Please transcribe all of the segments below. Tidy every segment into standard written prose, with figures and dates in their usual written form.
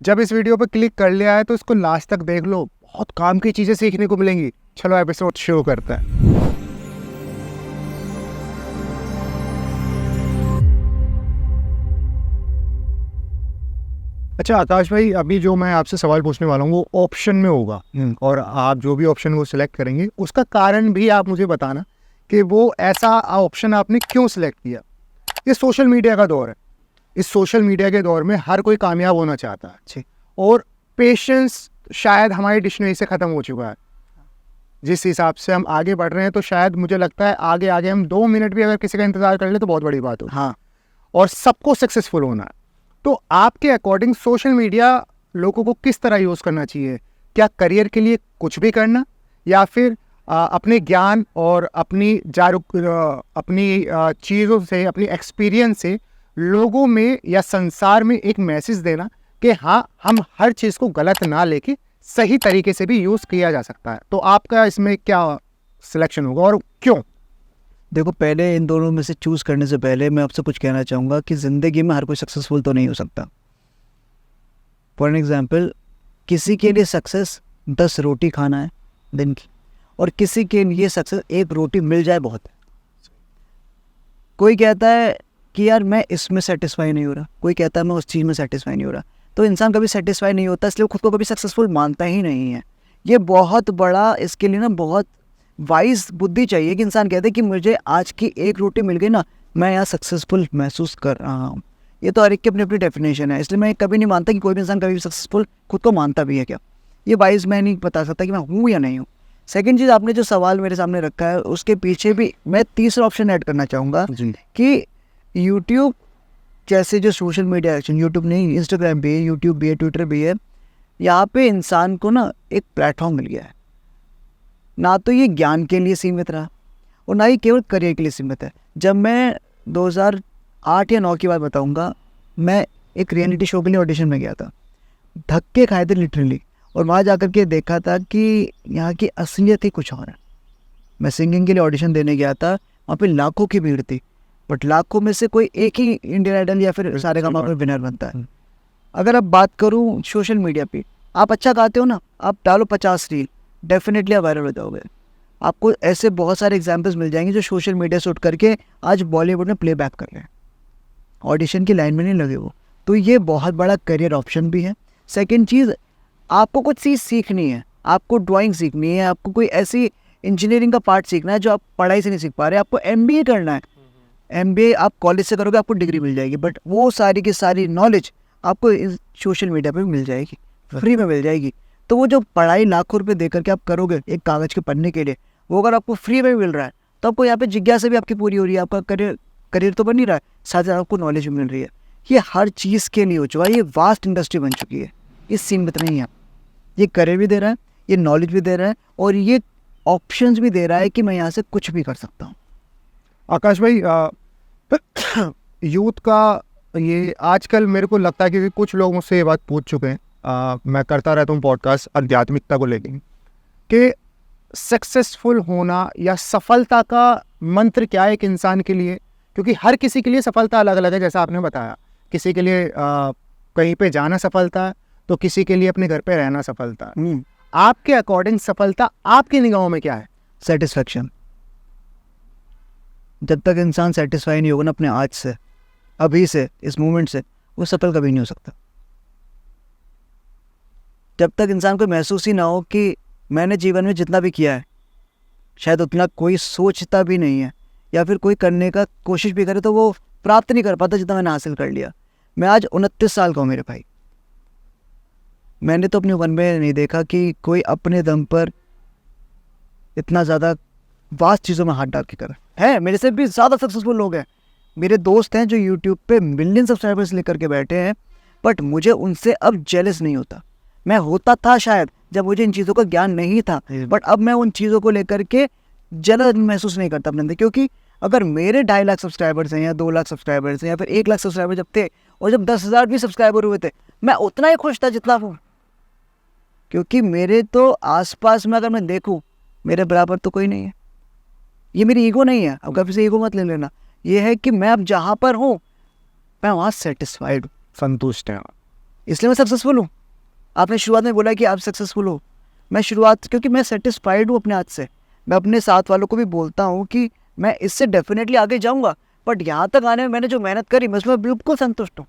जब इस वीडियो पर क्लिक कर लिया है तो इसको लास्ट तक देख लो, बहुत काम की चीज़ें सीखने को मिलेंगी। चलो एपिसोड शुरू करते हैं। अच्छा आकाश भाई, अभी जो मैं आपसे सवाल पूछने वाला हूँ वो ऑप्शन में होगा और आप जो भी ऑप्शन वो सिलेक्ट करेंगे उसका कारण भी आप मुझे बताना कि वो ऐसा ऑप्शन आपने क्यों सिलेक्ट किया। ये सोशल मीडिया का दौर है। इस सोशल मीडिया के दौर में हर कोई कामयाब होना चाहता है और पेशेंस शायद हमारी डिक्शनरी से ख़त्म हो चुका है। जिस हिसाब से हम आगे बढ़ रहे हैं तो शायद मुझे लगता है आगे आगे हम 2 मिनट भी अगर किसी का इंतज़ार कर ले तो बहुत बड़ी बात हो। हाँ, और सबको सक्सेसफुल होना है। तो आपके अकॉर्डिंग सोशल मीडिया लोगों को किस तरह यूज़ करना चाहिए? क्या करियर के लिए कुछ भी करना, या फिर अपने ज्ञान और अपनी चीज़ों से, अपनी एक्सपीरियंस से लोगों में या संसार में एक मैसेज देना कि हाँ, हम हर चीज़ को गलत ना लेके सही तरीके से भी यूज़ किया जा सकता है। तो आपका इसमें क्या सिलेक्शन होगा और क्यों? देखो, पहले इन दोनों में से चूज़ करने से पहले मैं आपसे कुछ कहना चाहूँगा कि ज़िंदगी में हर कोई सक्सेसफुल तो नहीं हो सकता। फॉर एन एग्जाम्पल, किसी के लिए सक्सेस 10 रोटी खाना है दिन की, और किसी के लिए सक्सेस 1 रोटी मिल जाए बहुत है। कोई कहता है कि यार मैं इसमें सेटिस्फाई नहीं हो रहा, कोई कहता है मैं उस चीज़ में सेटिस्फाई नहीं हो रहा। तो इंसान कभी सेटिस्फाई नहीं होता, इसलिए वो खुद को कभी सक्सेसफुल मानता ही नहीं है। ये बहुत बड़ा, इसके लिए ना बहुत वाइज बुद्धि चाहिए कि इंसान कहते कि मुझे आज की 1 रोटी मिल गई ना, मैं यहाँ सक्सेसफुल महसूस कर रहा हूँ। ये तो हर एक की अपनी अपनी डेफिनेशन है, इसलिए मैं कभी नहीं मानता कि कोई भी इंसान कभी भी सक्सेसफुल खुद को मानता भी है क्या। ये वाइज मैं नहीं बता सकता कि मैं हूँ या नहीं हूँ। सेकंड चीज़, आपने जो सवाल मेरे सामने रखा है उसके पीछे भी मैं तीसरा ऑप्शन ऐड करना चाहूँगा कि यूट्यूब जैसे जो सोशल मीडिया एक्शन, यूट्यूब नहीं, इंस्टाग्राम भी है, यूट्यूब भी है, ट्विटर भी है, यहाँ पे इंसान को ना एक प्लेटफॉर्म मिल गया है। ना तो ये ज्ञान के लिए सीमित रहा और ना ही केवल करियर के लिए सीमित है। जब मैं 2008 या 9 की बात बताऊंगा, मैं एक रियलिटी शो के लिए ऑडिशन में गया था। धक्के खाए थे लिटरली, और वहाँ जाकर के देखा था कि यहाँ की असलियत ही कुछ और है। मैं सिंगिंग के लिए ऑडिशन देने गया था, वहाँ पे लाखों की भीड़ थी, बट लाखों में से कोई एक ही इंडियन आइडल या फिर सारेगामा पे विनर बनता है। अगर अब बात करूँ सोशल मीडिया पे, आप अच्छा गाते हो ना, आप डालो 50 रील, डेफिनेटली आप वायरल हो जाओगे। आपको ऐसे बहुत सारे एग्जांपल्स मिल जाएंगे जो सोशल मीडिया से उठ करके आज बॉलीवुड में प्लेबैक कर रहे हैं, ऑडिशन की लाइन में नहीं लगे वो। तो ये बहुत बड़ा करियर ऑप्शन भी है। सेकंड चीज़, आपको कुछ चीज़ सीखनी है, आपको ड्राइंग सीखनी है, आपको कोई ऐसी इंजीनियरिंग का पार्ट सीखना है जो आप पढ़ाई से नहीं सीख पा रहे, आपको MBA करना है। MBA आप कॉलेज से करोगे, आपको डिग्री मिल जाएगी, बट वो सारी की सारी नॉलेज आपको इस सोशल मीडिया पे मिल जाएगी, फ्री में मिल जाएगी। तो वो जो पढ़ाई लाखों रुपए दे करके आप करोगे एक कागज़ के पन्ने के लिए, वो अगर आपको फ्री में मिल रहा है तो आपको यहाँ पे जिज्ञासा भी आपकी पूरी हो रही है, आपका करियर तो बन ही रहा है, साथ साथ आपको नॉलेज भी मिल रही है। ये हर चीज़ के लिए हो चुका है, ये वास्ट इंडस्ट्री बन चुकी है, ये सीमित नहीं है। ये करियर भी दे रहा है, ये नॉलेज भी दे रहा है, और ये ऑप्शंस भी दे रहा है कि मैं यहाँ से कुछ भी कर सकता हूँ। आकाश भाई, यूथ का ये आजकल मेरे को लगता है कि कुछ लोग मुझसे ये बात पूछ चुके हैं, मैं करता रहता हूँ पॉडकास्ट आध्यात्मिकता को लेकर, कि सक्सेसफुल होना या सफलता का मंत्र क्या है एक इंसान के लिए। क्योंकि हर किसी के लिए सफलता अलग अलग है, जैसा आपने बताया। किसी के लिए कहीं पे जाना सफलता है, तो किसी के लिए अपने घर पे रहना सफलता है। आपके अकॉर्डिंग सफलता आपकी निगाहों में क्या है? सेटिस्फैक्शन। जब तक इंसान सेटिस्फाई नहीं होगा ना अपने आज से, अभी से, इस मोमेंट से, वो सफल कभी नहीं हो सकता। जब तक इंसान को महसूस ही ना हो कि मैंने जीवन में जितना भी किया है, शायद उतना कोई सोचता भी नहीं है, या फिर कोई करने का कोशिश भी करे तो वो प्राप्त नहीं कर पाता जितना मैंने हासिल कर लिया। मैं आज 29 साल का हूँ मेरे भाई। मैंने तो अपने वन में नहीं देखा कि कोई अपने दम पर इतना ज़्यादा वास्ट चीज़ों में हाथ डाल के कर है। मेरे से भी ज़्यादा सक्सेसफुल लोग हैं, मेरे दोस्त हैं जो यूट्यूब पे मिलियन सब्सक्राइबर्स लेकर के बैठे हैं, बट मुझे उनसे अब जेलस नहीं होता। मैं होता था शायद जब मुझे इन चीज़ों का ज्ञान नहीं था, बट अब मैं उन चीज़ों को लेकर के जलन महसूस नहीं करता अपने अंदर। क्योंकि अगर मेरे 2.5 लाख सब्सक्राइबर्स हैं या 2 लाख सब्सक्राइबर्स हैं या फिर 1 लाख सब्सक्राइबर जब थे, और जब 10,000 भी सब्सक्राइबर हुए थे, मैं उतना ही खुश था जितना हूँ। क्योंकि मेरे तो आसपास में अगर मैं देखूँ, मेरे बराबर तो कोई नहीं है। ये मेरी ईगो नहीं है, अब कभी से ईगो मत ले लेना। ये है कि मैं अब जहाँ पर हूँ मैं वहाँ सेटिस्फाइड, संतुष्ट है। इसलिए मैं सक्सेसफुल हूँ। आपने शुरुआत में बोला कि आप सक्सेसफुल हो, मैं शुरुआत क्योंकि मैं सेटिस्फाइड हूँ अपने आज से। मैं अपने साथ वालों को भी बोलता हूँ कि मैं इससे डेफिनेटली आगे जाऊँगा, बट यहाँ तक आने में मैंने जो मेहनत करी मैं उसमें बिल्कुल संतुष्ट हूँ।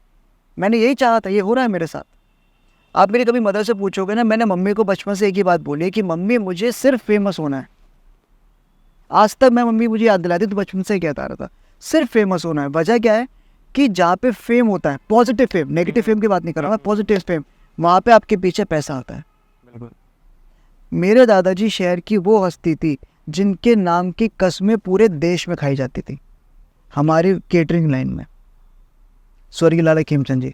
मैंने यही चाहा था, ये हो रहा है मेरे साथ। आप मेरी कभी मदर से पूछोगे ना, मैंने मम्मी को बचपन से एक ही बात बोली है कि मम्मी मुझे सिर्फ फेमस होना है। आज तक मैं मम्मी मुझे याद दिलाती तो बचपन से ही कहता रहता, सिर्फ फेमस होना है। वजह क्या है कि जहाँ पे फेम होता है, पॉजिटिव फेम, नेगेटिव फेम की बात नहीं कर रहा मैं, पॉजिटिव फेम, वहाँ पे आपके पीछे पैसा आता है। बिल्कुल। मेरे दादाजी शहर की वो हस्ती थी जिनके नाम की कस्में पूरे देश में खाई जाती थी हमारी केटरिंग लाइन में, स्वर्गीय लाला खेमचंद जी।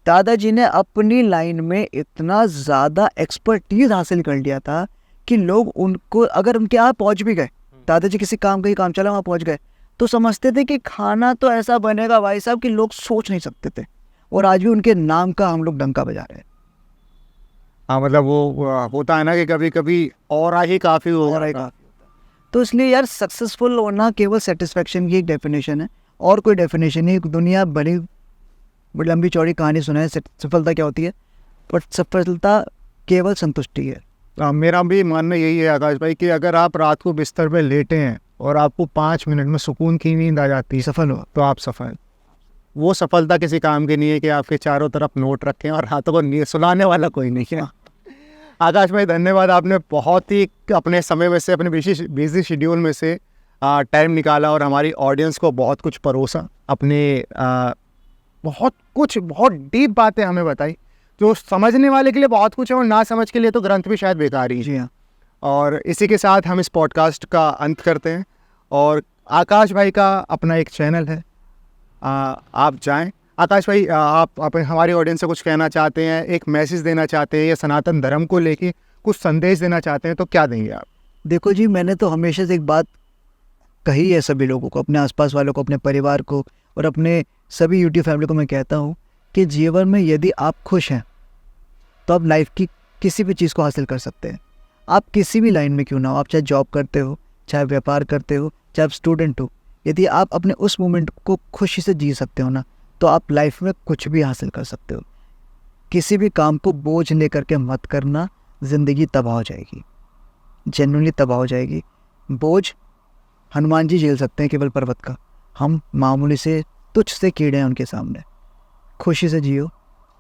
दादाजी ने अपनी लाइन में इतना ज़्यादा एक्सपर्टीज हासिल कर लिया था कि लोग उनको, अगर उनके यहाँ पहुँच भी गए, दादाजी किसी काम का ही काम चला वहाँ पहुँच गए, तो समझते थे कि खाना तो ऐसा बनेगा भाई साहब कि लोग सोच नहीं सकते थे। और आज भी उनके नाम का हम लोग डंका बजा रहे हैं। हाँ, मतलब वो होता है ना कि कभी कभी और ही काफ़ी हो और आएगा। तो इसलिए यार सक्सेसफुल होना केवल सेटिस्फेक्शन की एक डेफिनेशन है, और कोई डेफिनेशन नहीं। दुनिया बड़ी लंबी चौड़ी कहानी सुनाए सफलता क्या होती है, बट सफलता केवल संतुष्टि है। मेरा भी मानना यही है आकाश भाई कि अगर आप रात को बिस्तर पे लेटे हैं और आपको 5 मिनट में सुकून की नींद आ जाती है, सफल हो तो आप सफल। वो सफलता किसी काम की नहीं है कि आपके चारों तरफ नोट रखें और हाथों को नींद सुलाने वाला कोई नहीं है। आकाश भाई धन्यवाद, आपने बहुत ही अपने समय में से, अपने बिजी शेड्यूल में से टाइम निकाला और हमारी ऑडियंस को बहुत कुछ परोसा, अपने बहुत डीप बातें हमें बताई, जो समझने वाले के लिए बहुत कुछ है और ना समझ के लिए तो ग्रंथ भी शायद बेकार ही। जी हाँ। और इसी के साथ हम इस पॉडकास्ट का अंत करते हैं। और आकाश भाई का अपना एक चैनल है, आप जाएं। आकाश भाई, आप हमारी ऑडियंस से कुछ कहना चाहते हैं, एक मैसेज देना चाहते हैं या सनातन धर्म को लेके कुछ संदेश देना चाहते हैं, तो क्या देंगे आप? देखो जी, मैंने तो हमेशा से एक बात कही है सभी लोगों को, अपने आसपास वालों को, अपने परिवार को और अपने सभी यूट्यूब फैमिली को मैं कहता हूँ कि जीवन में यदि आप खुश हैं तो आप लाइफ की किसी भी चीज़ को हासिल कर सकते हैं। आप किसी भी लाइन में क्यों ना हो, आप चाहे जॉब करते हो, चाहे व्यापार करते हो, चाहे आप स्टूडेंट हो, यदि आप अपने उस मोमेंट को खुशी से जी सकते हो ना, तो आप लाइफ में कुछ भी हासिल कर सकते हो। किसी भी काम को बोझ लेकर के मत करना, ज़िंदगी तबाह हो जाएगी, जेन्युइनली तबाह हो जाएगी। बोझ हनुमान जी झेल सकते हैं केवल पर्वत का, हम मामूली से तुच्छ से कीड़े हैं उनके सामने। खुशी से जियो,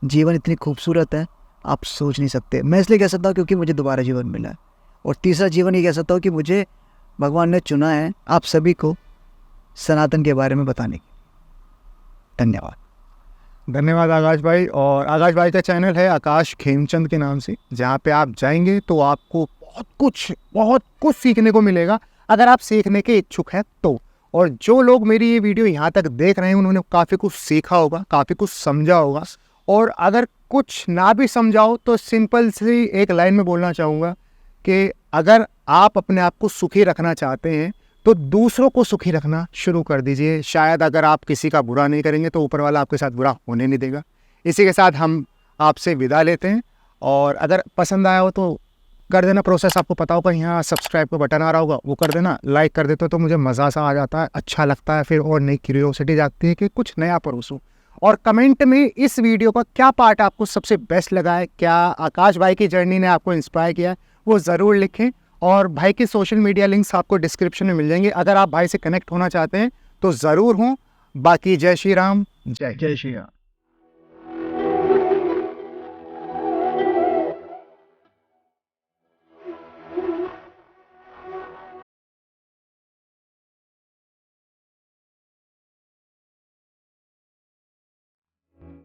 जीवन इतनी खूबसूरत है आप सोच नहीं सकते। मैं इसलिए कह सकता हूँ क्योंकि मुझे दोबारा जीवन मिला है। और तीसरा जीवन ये कह सकता हूँ कि मुझे भगवान ने चुना है आप सभी को सनातन के बारे में बताने की। धन्यवाद आकाश भाई। और आकाश भाई का चैनल है आकाश खेमचंद के नाम से, जहाँ पे आप जाएंगे तो आपको बहुत कुछ सीखने को मिलेगा, अगर आप सीखने के इच्छुक हैं तो। और जो लोग मेरी ये वीडियो यहाँ तक देख रहे हैं उन्होंने काफ़ी कुछ सीखा होगा, काफ़ी कुछ समझा होगा। और अगर कुछ ना भी समझाओ तो सिंपल सी एक लाइन में बोलना चाहूँगा कि अगर आप अपने आप को सुखी रखना चाहते हैं तो दूसरों को सुखी रखना शुरू कर दीजिए। शायद अगर आप किसी का बुरा नहीं करेंगे तो ऊपर वाला आपके साथ बुरा होने नहीं देगा। इसी के साथ हम आपसे विदा लेते हैं। और अगर पसंद आया हो तो कर देना, प्रोसेस आपको पता होगा, यहाँ सब्सक्राइब का बटन आ रहा होगा वो कर देना, लाइक कर देते हो तो मुझे मज़ा सा आ जाता है, अच्छा लगता है, फिर और नई क्यूरियोसिटी जागती है कि कुछ नया परोसूं। और कमेंट में इस वीडियो का क्या पार्ट आपको सबसे बेस्ट लगा है, क्या आकाश भाई की जर्नी ने आपको इंस्पायर किया है, वो ज़रूर लिखें। और भाई के सोशल मीडिया लिंक्स आपको डिस्क्रिप्शन में मिल जाएंगे, अगर आप भाई से कनेक्ट होना चाहते हैं तो ज़रूर हों। बाकी जय श्री राम, जय श्री राम।